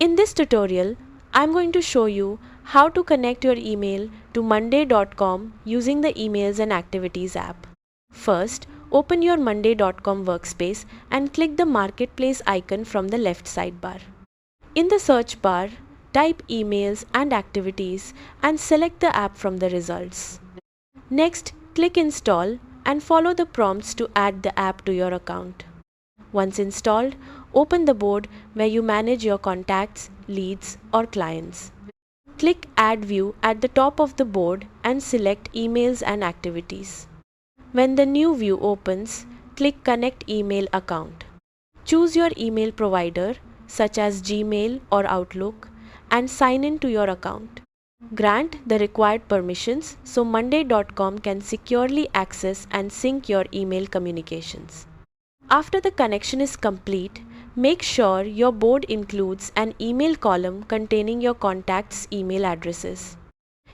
In this tutorial, I'm going to show you how to connect your email to monday.com using the Emails and Activities app. First, open your monday.com workspace and click the Marketplace icon from the left sidebar. In the search bar, type Emails and Activities and select the app from the results. Next, click Install and follow the prompts to add the app to your account. Once installed, open the board where you manage your contacts, leads, or clients. Click Add View at the top of the board and select Emails and Activities. When the new view opens, click Connect Email Account. Choose your email provider, such as Gmail or Outlook, and sign in to your account. Grant the required permissions so monday.com can securely access and sync your email communications. After the connection is complete, make sure your board includes an email column containing your contacts' email addresses.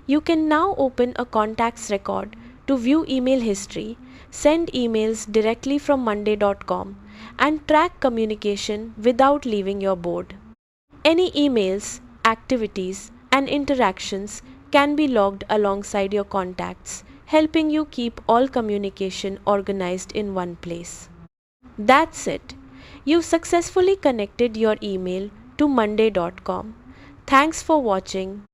You can now open a contacts record to view email history, send emails directly from monday.com, and track communication without leaving your board. Any emails, activities, and interactions can be logged alongside your contacts, helping you keep all communication organized in one place. That's it. You've successfully connected your email to monday.com. Thanks for watching.